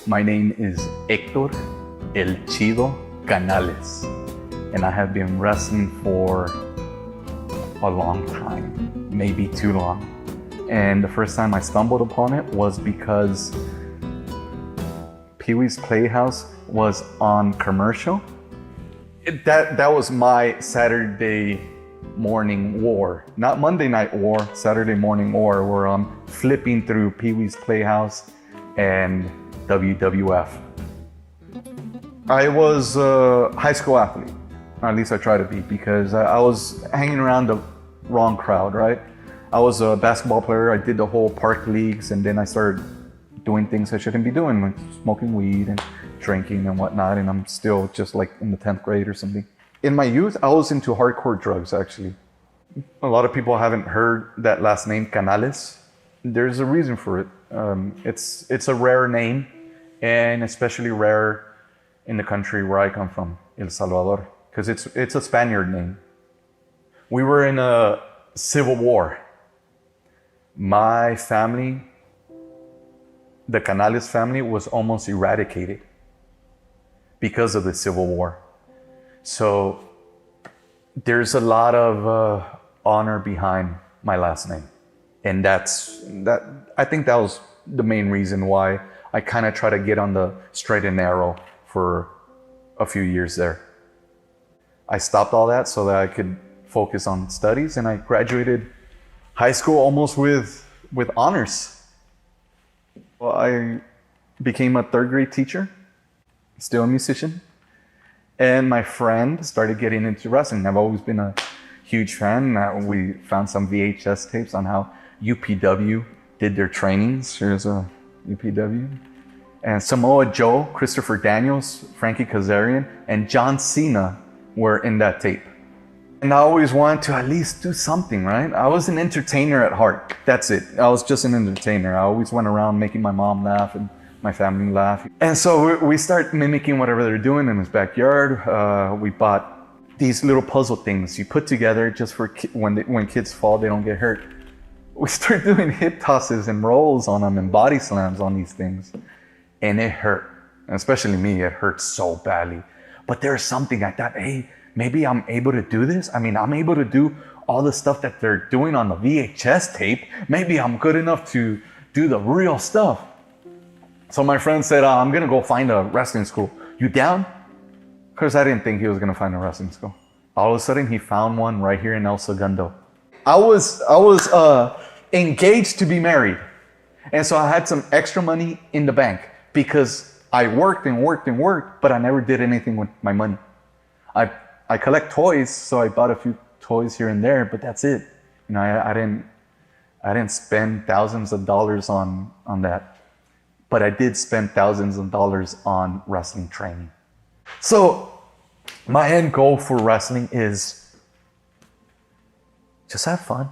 My name is Hector El Chido Canales, and I have been wrestling for a long time, maybe too long. And the first time I stumbled upon it was because Pee-wee's Playhouse was on commercial. That was my Saturday morning war, not Monday night war, Saturday morning war, where I'm flipping through Pee-wee's Playhouse and WWF. I was a high school athlete, or at least I try to be, because I was hanging around the wrong crowd, right? I was a basketball player. I did the whole park leagues, and then I started doing things I shouldn't be doing, like smoking weed and drinking and whatnot, and I'm still just like in the 10th grade or something. In my youth, I was into hardcore drugs, actually. A lot of people haven't heard that last name, Canales. There's a reason for it. It's a rare name, and especially rare in the country where I come from, El Salvador, because it's a Spaniard name. We were in a civil war. My family, the Canales family, was almost eradicated because of the Civil War. So there's a lot of honor behind my last name. And I think that was the main reason why I kind of try to get on the straight and narrow for a few years there. I stopped all that so that I could focus on studies, and I graduated high school almost with honors. Well, I became a 3rd grade teacher, still a musician, and my friend started getting into wrestling. I've always been a huge fan. We found some VHS tapes on how UPW did their trainings. Here's a UPW. And Samoa Joe, Christopher Daniels, Frankie Kazarian, and John Cena were in that tape. And I always wanted to at least do something, right? I was an entertainer at heart. That's it. I was just an entertainer. I always went around making my mom laugh and my family laugh. And so we start mimicking whatever they're doing in his backyard. We bought these little puzzle things you put together just for when kids fall, they don't get hurt. We start doing hip tosses and rolls on them and body slams on these things. And it hurt. And especially me, it hurt so badly. But there's something I thought, hey, maybe I'm able to do this. I mean, I'm able to do all the stuff that they're doing on the VHS tape. Maybe I'm good enough to do the real stuff. So my friend said, I'm gonna go find a wrestling school. You down? Because I didn't think he was gonna find a wrestling school. All of a sudden, he found one right here in El Segundo. I was engaged to be married. And so I had some extra money in the bank because I worked and worked and worked, but I never did anything with my money. I collect toys, so I bought a few toys here and there, but that's it. You know, I didn't spend thousands of dollars on that, but I did spend thousands of dollars on wrestling training. So my end goal for wrestling is just have fun.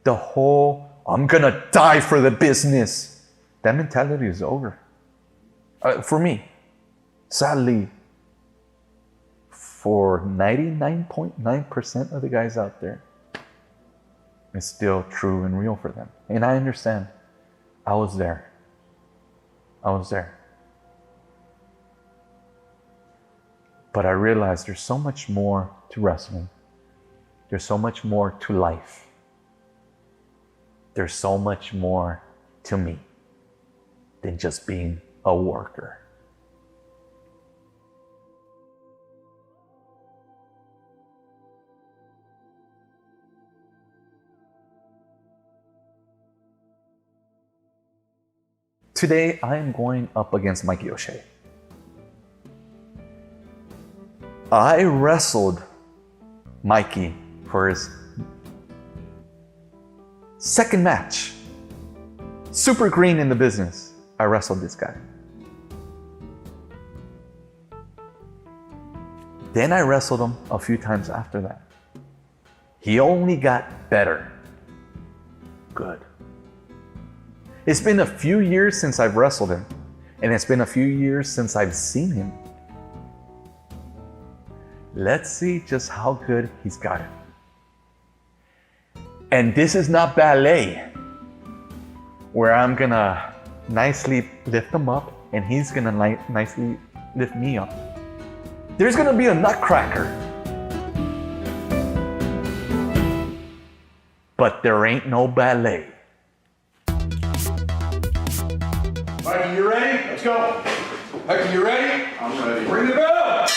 The whole, I'm gonna die for the business, that mentality is over. For me, sadly, for 99.9% of the guys out there, it's still true and real for them. And I understand. I was there. But I realized there's so much more to wrestling. There's so much more to life. There's so much more to me than just being a worker. Today, I am going up against Mikey O'Shea. I wrestled Mikey for his second match. Super green in the business. I wrestled this guy. Then I wrestled him a few times after that. He only got better. Good. It's been a few years since I've wrestled him, and it's been a few years since I've seen him. Let's see just how good he's got it. And this is not ballet, where I'm gonna nicely lift him up, and he's gonna nicely lift me up. There's gonna be a nutcracker, but there ain't no ballet. Hector, you ready? Let's go. Hector, you ready? I'm ready. Ring the bell.